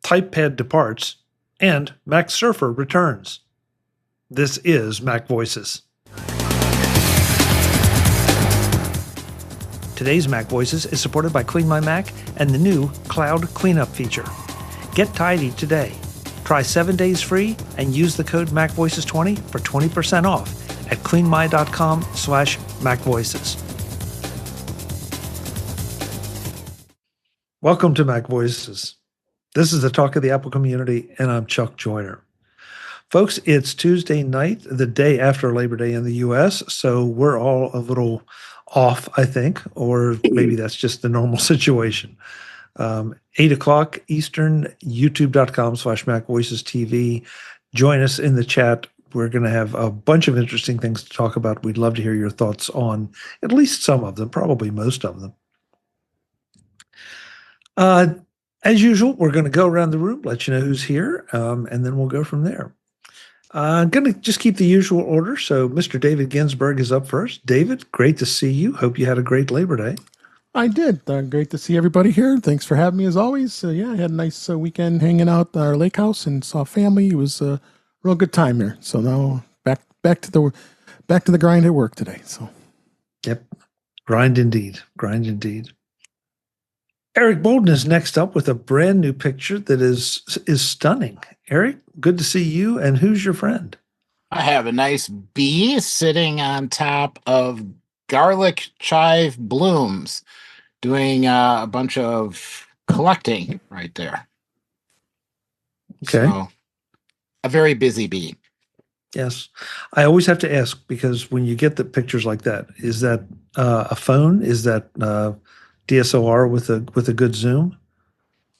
TypePad departs, and MacSurfer returns. This is MacVoices. Today's MacVoices is supported by Clean My Mac and the new Cloud Cleanup feature. Get tidy today. Try 7 days free and use the code MacVoices20 for 20% off at cleanmy.com/MacVoices. Welcome to MacVoices. This is the talk of the Apple community, and I'm Chuck Joyner. Folks, it's Tuesday night, the day after Labor Day in the U.S., so we're all a little off, I think, or maybe that's just the normal situation. 8 o'clock Eastern, youtube.com/MacVoicesTV. Join us in the chat. We're going to have a bunch of interesting things to talk about. We'd love to hear your thoughts on at least some of them, probably most of them. As usual, we're going to go around the room, let you know who's here, and then we'll go from there. I'm going to just keep the usual order. So Mr. David Ginsburg is up first. David, great to see you. Hope you had a great Labor Day. I did. Great to see everybody here. Thanks for having me as always. I had a nice weekend hanging out at our lake house and saw family. It was a real good time there. So now back to the grind at work today. So, yep, grind indeed. Eric Bolden is next up with a brand new picture that is stunning. Eric, good to see you. And who's your friend? I have a nice bee sitting on top of garlic chive blooms, doing a bunch of collecting right there. Okay. So, a very busy bee. Yes. I always have to ask, because when you get the pictures like that, is that a phone? Is that DSLR with a good zoom?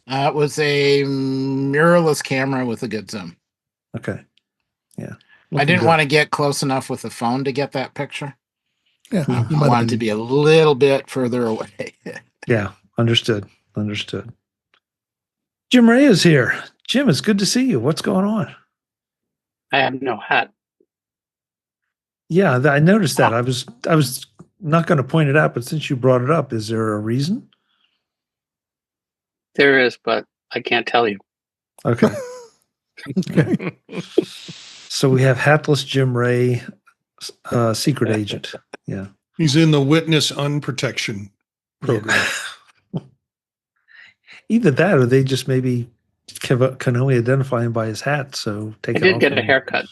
It was a mirrorless camera with a good zoom. Okay. Yeah. I didn't want to get close enough with the phone to get that picture. Yeah. I wanted to be a little bit further away. Yeah. Understood. Jim Ray is here. Jim, it's good to see you. What's going on? I have no hat. Yeah, I noticed that. I was not going to point it out, but since you brought it up, is there a reason? There is, but I can't tell you. Okay. Okay. So we have hatless Jim Ray, secret agent. Yeah. He's in the witness unprotection program. Yeah. Either that, or they just maybe can only identify him by his hat. So take it off. I did get a haircut.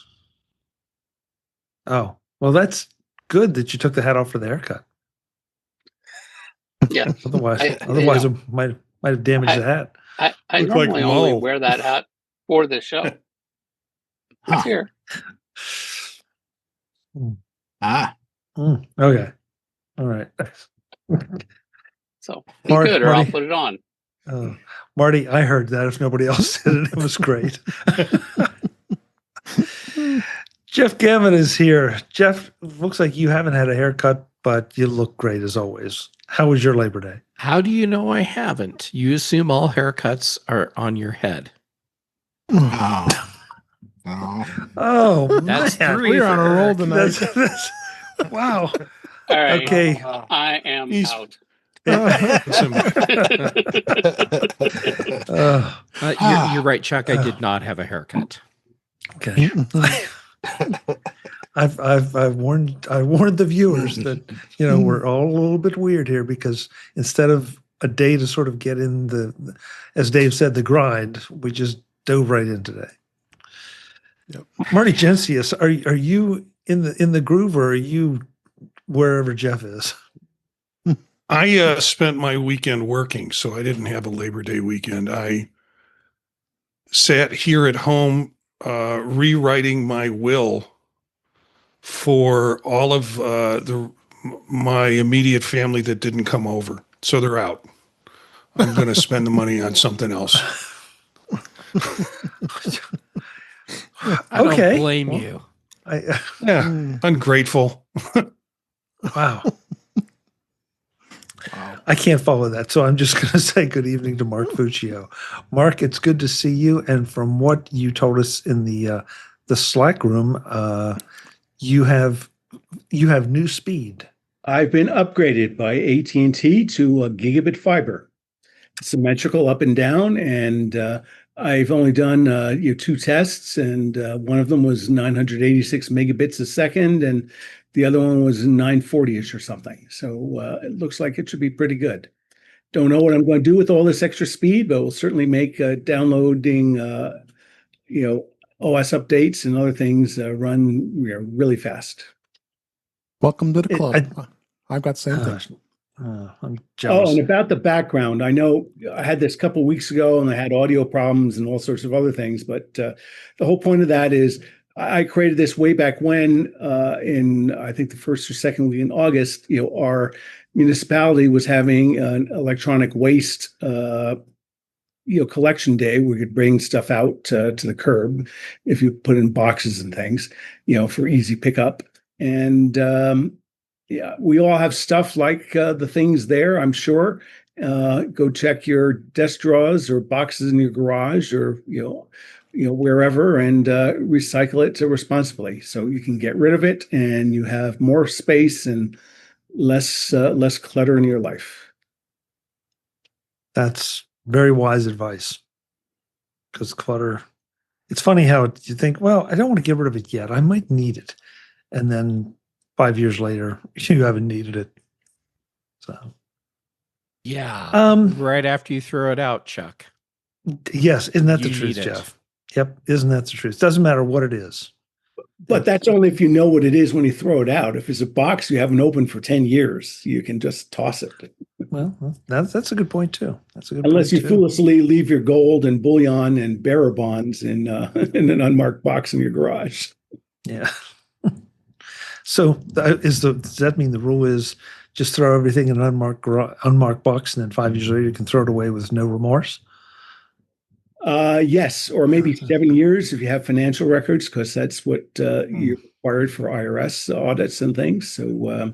Oh, well, that's good that you took the hat off for the haircut. Yeah. Otherwise, it might have damaged the hat. I normally only wear that hat for the show. It's here. Okay. All right. So be good, or I'll put it on. Marty, I heard that. If nobody else did it, it was great. Jeff Gamet is here. Jeff, looks like you haven't had a haircut, but you look great as always. How was your Labor Day? How do you know I haven't? You assume all haircuts are on your head. Oh, that's man. We're on a roll tonight. Wow. All right. Okay. I am out. You're right, Chuck. I did not have a haircut. Okay. I've warned the viewers that we're all a little bit weird here, because instead of a day to sort of get in the, as Dave said, the grind, we just dove right in today. Yep. Marty Jencius, are you in the groove, or are you wherever Jeff is? I spent my weekend working, so I didn't have a Labor Day weekend. I sat here at home rewriting my will for all of my immediate family that didn't come over. So they're out. I'm going to spend the money on something else. I don't blame you. Ungrateful. Wow. I can't follow that, so I'm just going to say good evening to Mark Fuccio. Mark, it's good to see you. And from what you told us in the Slack room, you have new speed. I've been upgraded by AT&T to a Gigabit fiber, symmetrical up and down, and I've only done 2 tests, and one of them was 986 megabits a second, and the other one was 940ish or something. So it looks like it should be pretty good. Don't know what I'm going to do with all this extra speed, but we'll certainly make downloading, OS updates and other things run really fast. Welcome to the club. I've got the same thing. I'm jealous. Oh, and about the background, I know I had this a couple weeks ago, and I had audio problems and all sorts of other things. But the whole point of that is, I created this way back when, in I think the first or second week in August. Our municipality was having an electronic waste, collection day. We could bring stuff out to the curb if you put in boxes and things, for easy pickup. And yeah, we all have stuff like the things there, I'm sure. Go check your desk drawers or boxes in your garage, or wherever, and recycle it responsibly, so you can get rid of it and you have more space and less clutter in your life. That's very wise advice, because clutter. It's funny how you think, well, I don't want to get rid of it yet. I might need it, and then 5 years later, you haven't needed it. So, yeah, right after you throw it out, Chuck. Yes, isn't that the truth, Jeff? Yep, isn't that the truth? Doesn't matter what it is. But that's only if you know what it is when you throw it out. If it's a box you haven't opened for 10 years, you can just toss it. Well, that's a good point too. That's a good Unless point you foolishly leave your gold and bullion and bearer bonds in an unmarked box in your garage. Yeah. So does that mean the rule is just throw everything in an unmarked box, and then 5 years later you can throw it away with no remorse? Yes, or maybe 7 years if you have financial records, because that's what you're required for IRS audits and things. So,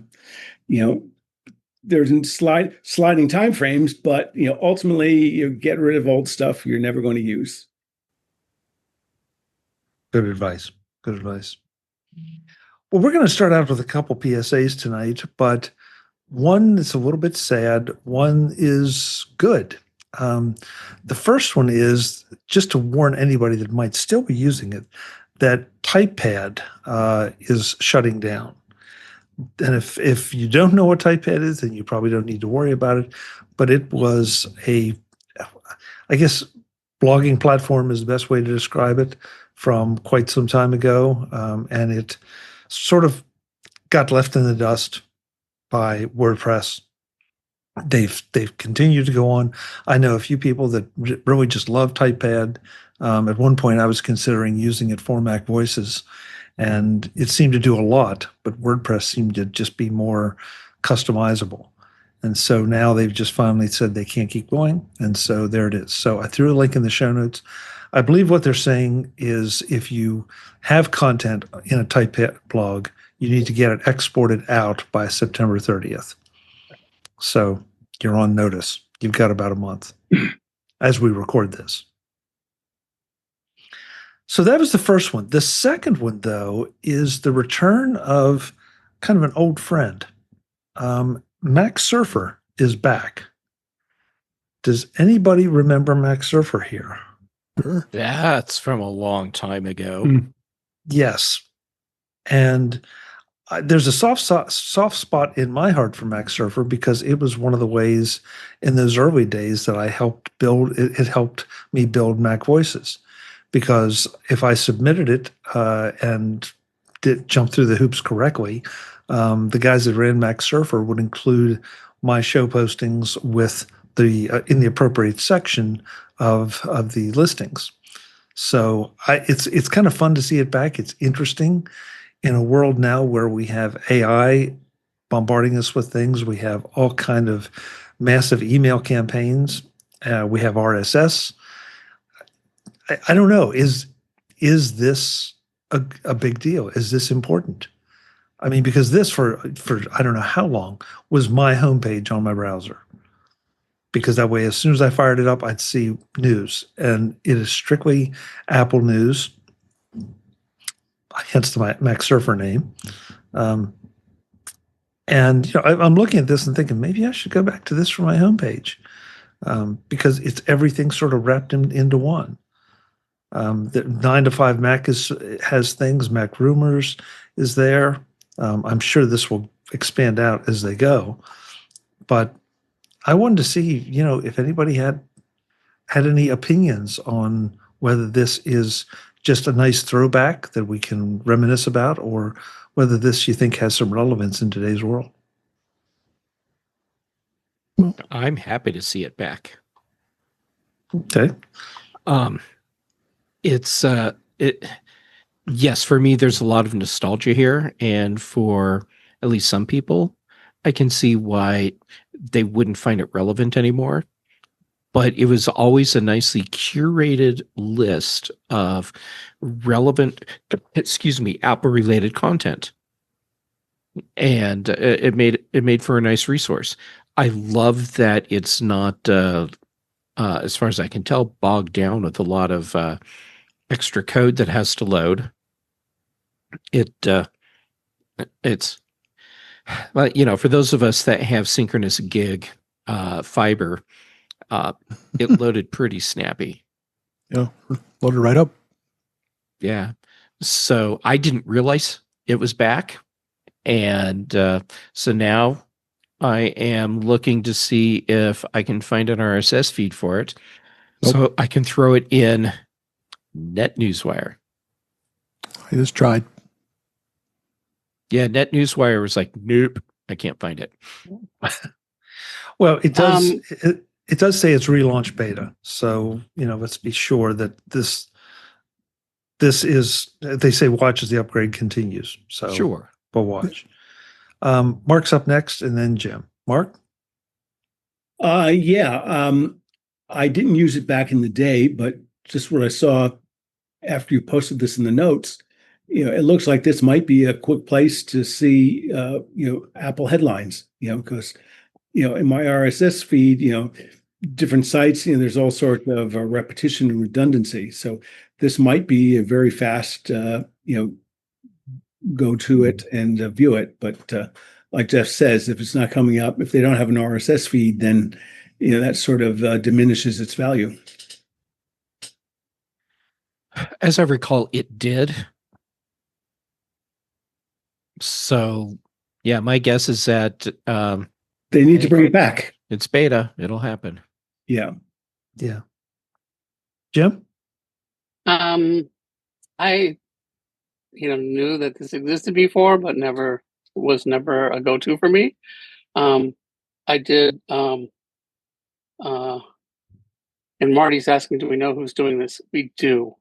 there's sliding time frames, but ultimately you get rid of old stuff you're never going to use. Good advice. Good advice. Well, we're going to start out with a couple PSAs tonight, but one is a little bit sad. One is good. The first one is just to warn anybody that might still be using it, that TypePad is shutting down. And if you don't know what TypePad is, then you probably don't need to worry about it. But it was I guess blogging platform is the best way to describe it, from quite some time ago. And it sort of got left in the dust by WordPress. They've continued to go on. I know a few people that really just love TypePad. At one point, I was considering using it for MacVoices, and it seemed to do a lot, but WordPress seemed to just be more customizable. And so now they've just finally said they can't keep going, and so there it is. So I threw a link in the show notes. I believe what they're saying is if you have content in a TypePad blog, you need to get it exported out by September 30th. So you're on notice. You've got about a month as we record this. So that was the first one. The second one, though, is the return of kind of an old friend. MacSurfer is back. Does anybody remember MacSurfer here? Sure. That's from a long time ago. Yes. And there's a soft spot in my heart for MacSurfer, because it was one of the ways in those early days that I helped build. It helped me build MacVoices, because if I submitted it and did jump through the hoops correctly, the guys that ran MacSurfer would include my show postings with in the appropriate section of the listings. So it's kind of fun to see it back. It's interesting. In a world now where we have AI bombarding us with things, we have all kind of massive email campaigns. We have RSS. I don't know. Is this a big deal? Is this important? I mean, because this for I don't know how long was my homepage on my browser. Because that way, as soon as I fired it up, I'd see news, and it is strictly Apple news. Hence the MacSurfer name. And I'm looking at this and thinking, maybe I should go back to this for my homepage, because it's everything sort of wrapped into one. The 9 to 5 Mac has things. Mac Rumors is there. I'm sure this will expand out as they go. But I wanted to see, if anybody had any opinions on whether this is just a nice throwback that we can reminisce about, or whether this you think has some relevance in today's world. I'm happy to see it back. Okay. Yes, for me, there's a lot of nostalgia here, and for at least some people, I can see why they wouldn't find it relevant anymore. But it was always a nicely curated list of relevant, Apple-related content, and it made for a nice resource. I love that it's not, as far as I can tell, bogged down with a lot of extra code that has to load. It's well, for those of us that have synchronous gig fiber, it loaded pretty snappy. Yeah, loaded right up. Yeah. So I didn't realize it was back. And so now I am looking to see if I can find an RSS feed for it. Nope. So I can throw it in NetNewsWire. I just tried. Yeah, NetNewsWire was like, nope, I can't find it. Well, it does. It does say it's relaunch beta, so let's be sure that this is. They say watch as the upgrade continues. So Sure, but watch. Mark's up next, and then Jim. Mark. Yeah. I didn't use it back in the day, but just what I saw after you posted this in the notes, it looks like this might be a quick place to see, Apple headlines, because, in my RSS feed, different sites, there's all sorts of repetition and redundancy. So this might be a very fast, go to it and view it. But like Jeff says, if it's not coming up, if they don't have an RSS feed, then, that sort of diminishes its value. as I recall, it did. So, yeah, my guess is that They need to bring it back. it's beta. It'll happen. Yeah. Yeah. Jim. I knew that this existed before, but was never a go-to for me. I did and Marty's asking, do we know who's doing this? We do.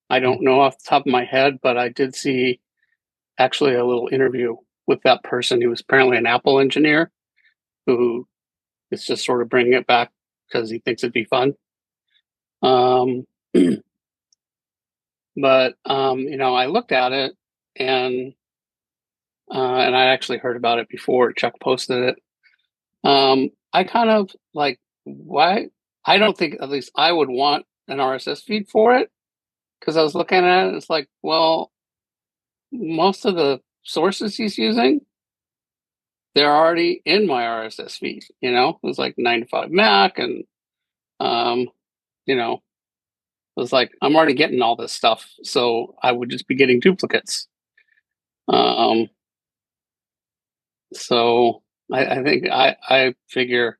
I don't know off the top of my head, but I did see actually a little interview with that person who was apparently an Apple engineer who is just sort of bringing it back because he thinks it'd be fun. But I looked at it and I actually heard about it before Chuck posted it. I kind of like, why? I don't think, at least I would want an RSS feed for it, because I was looking at it and it's like, well, most of the sources he's using, they're already in my RSS feed. It was like 9 to 5 Mac, and it was like, I'm already getting all this stuff, so I would just be getting duplicates. So I think I figure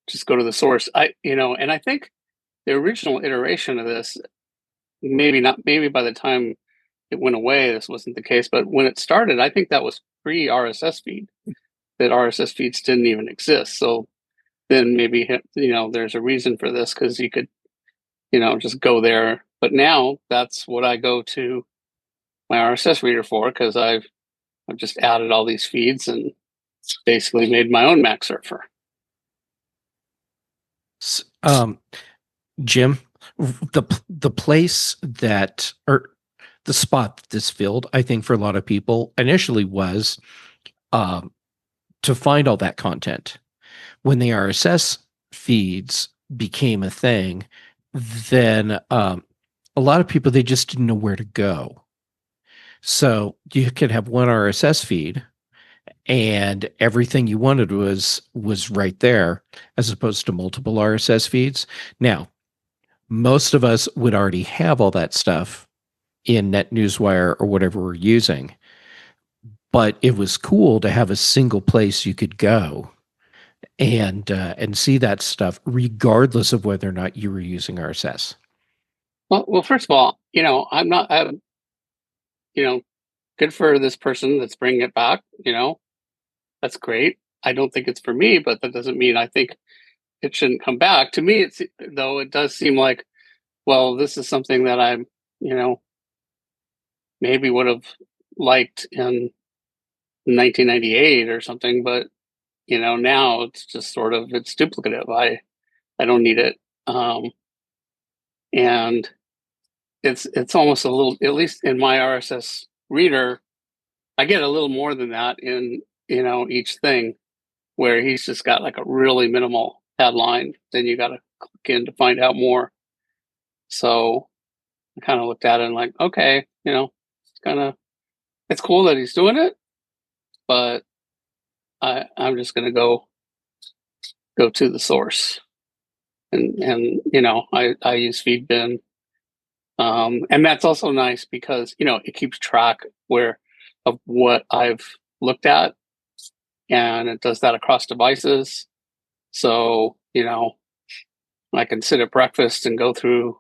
just go to the source. And I think the original iteration of this, maybe by the time it went away, this wasn't the case, but when it started, I think that was pre-RSS feed, that RSS feeds didn't even exist. So then maybe, there's a reason for this, because you could, just go there. But now that's what I go to my RSS reader for, because I've just added all these feeds and basically made my own MacSurfer. Jim, the place that, or the spot that this filled, I think for a lot of people initially was to find all that content. When the RSS feeds became a thing, then a lot of people, they just didn't know where to go. So you could have one RSS feed and everything you wanted was right there, as opposed to multiple RSS feeds. Now, most of us would already have all that stuff in NetNewsWire or whatever we're using. But it was cool to have a single place you could go and see that stuff, regardless of whether or not you were using RSS. Well, first of all, I'm good for this person that's bringing it back. That's great. I don't think it's for me, but that doesn't mean I think it shouldn't come back. To me, it does seem like, well, this is something that I'm, maybe would have liked in 1998 or something, but now it's just sort of, it's duplicative. I don't need it. And it's almost a little, at least in my RSS reader, I get a little more than that in, each thing, where he's just got like a really minimal headline. Then you got to click in to find out more. So I kind of looked at it and like, okay, it's cool that he's doing it, but I'm just going to go to the source. And I use Feedbin. And that's also nice because, it keeps track of what I've looked at, and it does that across devices. So, I can sit at breakfast and go through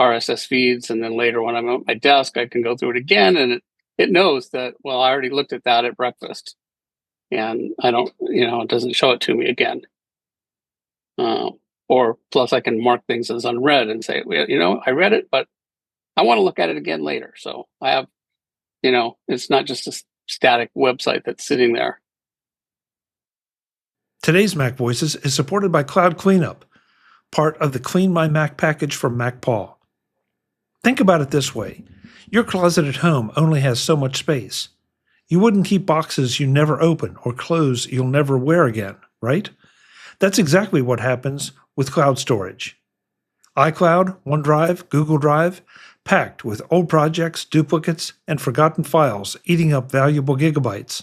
RSS feeds, and then later when I'm at my desk, I can go through it again, and it knows that, well, I already looked at that at breakfast, and I don't, it doesn't show it to me again. Or plus I can mark things as unread and say, well, I read it, but I want to look at it again later. So I have, it's not just a static website that's sitting there. Today's Mac Voices is supported by Cloud Cleanup, part of the Clean My Mac package from MacPaw. Think about it this way. Your closet at home only has so much space. You wouldn't keep boxes you never open or clothes you'll never wear again, right? That's exactly what happens with cloud storage. iCloud, OneDrive, Google Drive, packed with old projects, duplicates, and forgotten files eating up valuable gigabytes.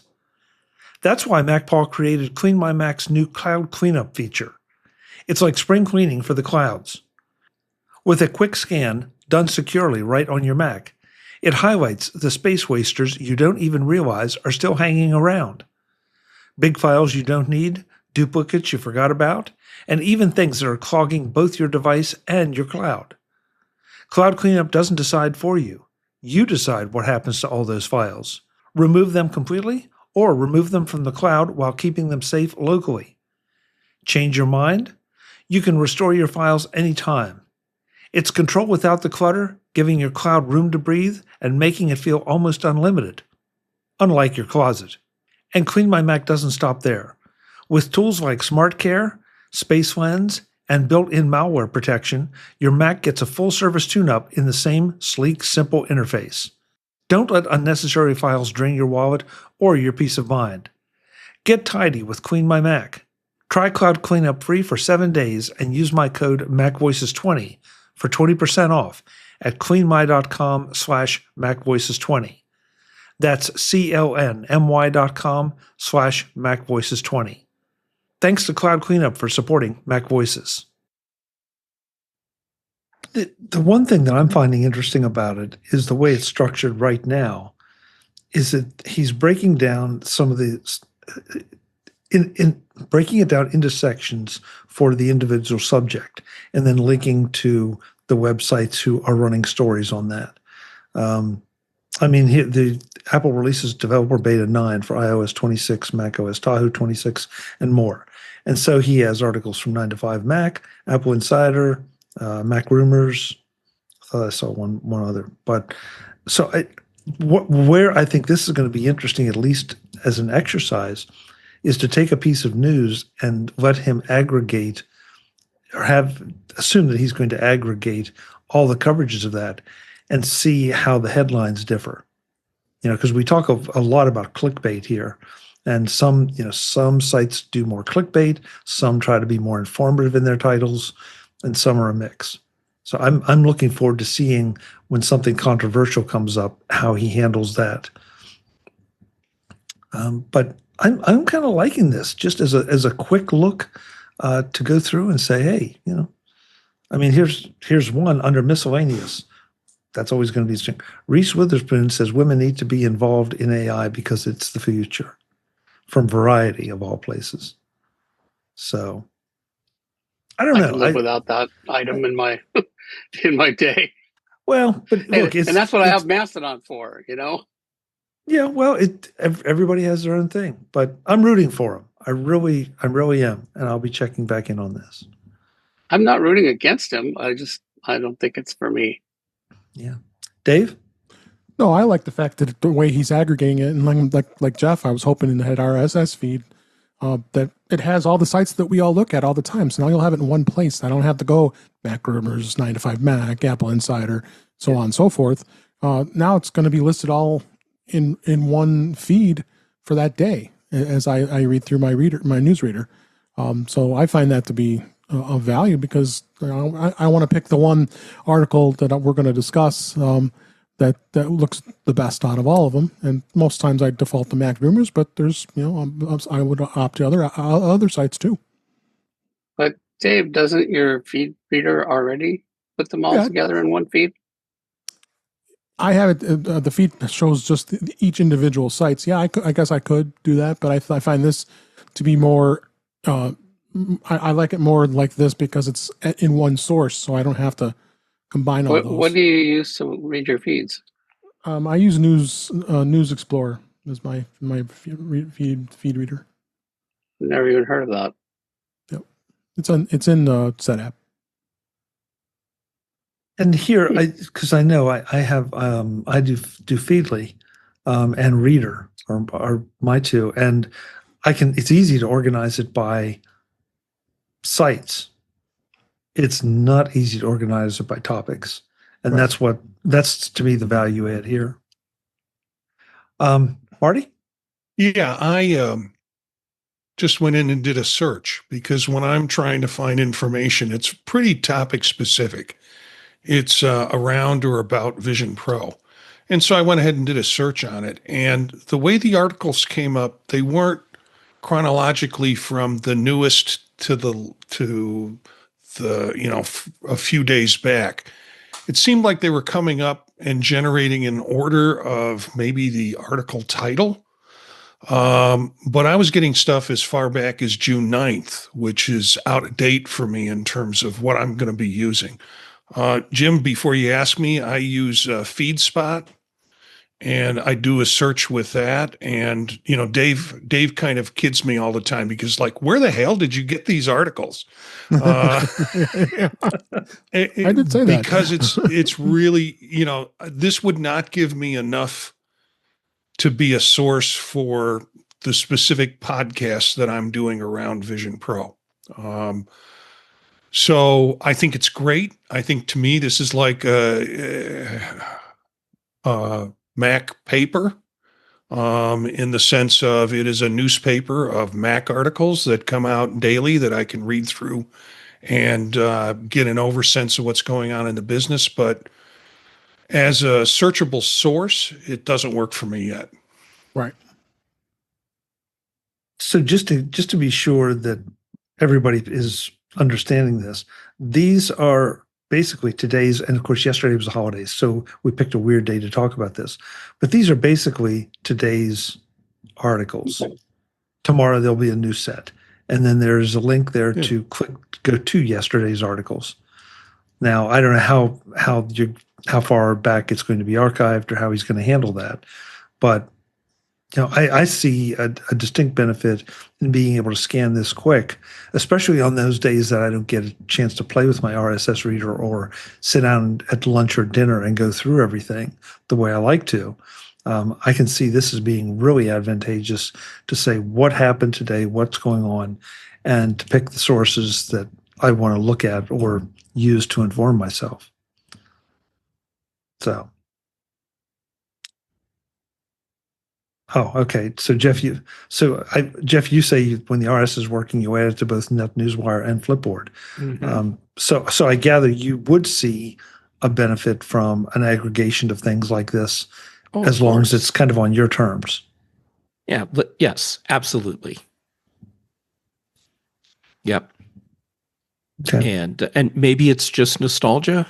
That's why MacPaw created Clean My Mac's new Cloud Cleanup feature. It's like spring cleaning for the clouds. With a quick scan, done securely right on your Mac, it highlights the space wasters you don't even realize are still hanging around. Big files you don't need, duplicates you forgot about, and even things that are clogging both your device and your cloud. Cloud Cleanup doesn't decide for you. You decide what happens to all those files. Remove them completely, or remove them from the cloud while keeping them safe locally. Change your mind? You can restore your files anytime. It's control without the clutter, giving your cloud room to breathe and making it feel almost unlimited. Unlike your closet. And Clean My Mac doesn't stop there. With tools like Smart Care, Space Lens, and built-in malware protection, your Mac gets a full-service tune-up in the same sleek, simple interface. Don't let unnecessary files drain your wallet or your peace of mind. Get tidy with Clean My Mac. Try Cloud Cleanup free for 7 days and use my code MacVoices20 for 20% off at cleanmy.com/MacVoices20. That's clnmy.com/MacVoices20. Thanks to Cloud Cleanup for supporting Mac Voices. The one thing that I'm finding interesting about it is the way it's structured right now, is that he's breaking down some of the in breaking it down into sections for the individual subject, and then linking to the websites who are running stories on that. The Apple releases Developer Beta 9 for iOS 26, macOS Tahoe 26, and more. And so he has articles from 9 to 5 Mac, Apple Insider, Mac Rumors. I thought I saw one other. But so where I think this is going to be interesting, at least as an exercise, is to take a piece of news and let him aggregate, or assume that he's going to aggregate all the coverages of that and see how the headlines differ. Because we talk a lot about clickbait here, and some sites do more clickbait, some try to be more informative in their titles, and some are a mix. So I'm looking forward to seeing when something controversial comes up, how he handles that. But I'm kind of liking this just as a quick look to go through and say, hey, I mean, here's one under miscellaneous. That's always going to be interesting. Reese Witherspoon says women need to be involved in AI because it's the future, from Variety of all places. So I don't I know. can live without that item in my in my day. Well, but look, And that's what I have Mastodon for, you know. Yeah, well, everybody has their own thing, but I'm rooting for him. I really am, and I'll be checking back in on this. I'm not rooting against him. I don't think it's for me. Yeah, Dave. No, I like the fact that the way he's aggregating it, and like Jeff, I was hoping in the head RSS feed that it has all the sites that we all look at all the time. So now you'll have it in one place. I don't have to go Mac Rumors, 9 to 5 Mac, Apple Insider, so on and so forth. Now it's going to be listed all in one feed for that day as I read through my newsreader. So I find that to be of value because I want to pick the one article that we're going to discuss that looks the best out of all of them. And most times I default to Mac Rumors, but there's, I would opt to other sites too. But Dave, doesn't your feed reader already put them all together in one feed? I have it. The feed shows just each individual sites. Yeah, I guess I could do that, but I find this to be more. I like it more like this because it's in one source, so I don't have to combine all those. What do you use to read your feeds? I use News Explorer as my feed reader. Never even heard of that. Yep, it's in the Set app. And here, because I know I have I do Feedly and Reader are my two, and it's easy to organize it by sites. It's not easy to organize it by topics, and Right. that's to me the value add here. Marty? Yeah, I just went in and did a search because when I'm trying to find information, it's pretty topic specific. It's around or about Vision Pro. And so I went ahead and did a search on it. And the way the articles came up, they weren't chronologically from the newest to the a few days back. It seemed like they were coming up and generating an order of maybe the article title. But I was getting stuff as far back as June 9th, which is out of date for me in terms of what I'm going to be using. Jim, before you ask me, I use FeedSpot, and I do a search with that. And Dave kind of kids me all the time because, like, where the hell did you get these articles? I did say that because it's really this would not give me enough to be a source for the specific podcasts that I'm doing around Vision Pro. So I think it's great. I think to me, this is like a Mac paper in the sense of it is a newspaper of Mac articles that come out daily that I can read through and get an oversense of what's going on in the business. But as a searchable source, it doesn't work for me yet. Right. So just to be sure that everybody is understanding this, these are basically today's, and of course yesterday was a holiday, so we picked a weird day to talk about this, but these are basically today's articles. Tomorrow there'll be a new set, and then there's a link there to go to yesterday's articles. Now I don't know how far back it's going to be archived or how he's going to handle that, but I see a distinct benefit in being able to scan this quick, especially on those days that I don't get a chance to play with my RSS reader or sit down at lunch or dinner and go through everything the way I like to. I can see this as being really advantageous to say what happened today, what's going on, and to pick the sources that I want to look at or use to inform myself. So. Oh, okay. So Jeff, you say when the RS is working, you add it to both NetNewsWire and Flipboard. Mm-hmm. So I gather you would see a benefit from an aggregation of things like this, as long as it's kind of on your terms. Yeah. Yes, absolutely. Yep. Okay. And maybe it's just nostalgia.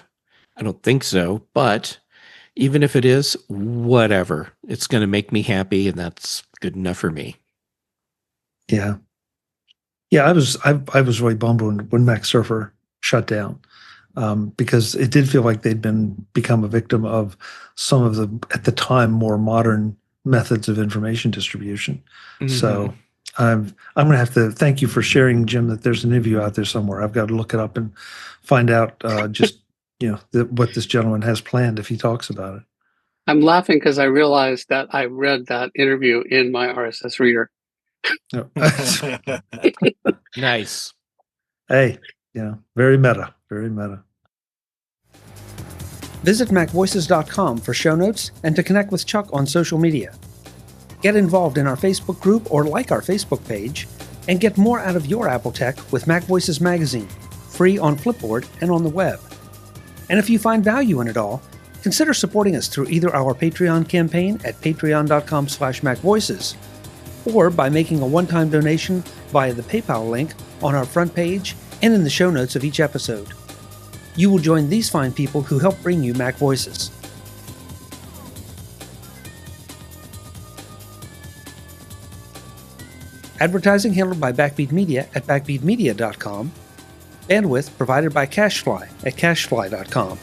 I don't think so, but even if it is, whatever. It's going to make me happy, and that's good enough for me. Yeah. Yeah, I was really bummed when MacSurfer shut down, because it did feel like they'd become a victim of some of the, at the time, more modern methods of information distribution. So I'm going to have to thank you for sharing, Jim, that there's an interview out there somewhere. I've got to look it up and find out just what this gentleman has planned if he talks about it. I'm laughing because I realized that I read that interview in my RSS reader. No. Nice. Hey, very meta, very meta. Visit MacVoices.com for show notes and to connect with Chuck on social media. Get involved in our Facebook group or like our Facebook page, and get more out of your Apple tech with MacVoices Magazine, free on Flipboard and on the web. And if you find value in it all, consider supporting us through either our Patreon campaign at patreon.com/MacVoices, or by making a one-time donation via the PayPal link on our front page and in the show notes of each episode. You will join these fine people who help bring you Mac Voices. Advertising handled by Backbeat Media at backbeatmedia.com. Bandwidth provided by CacheFly at cachefly.com.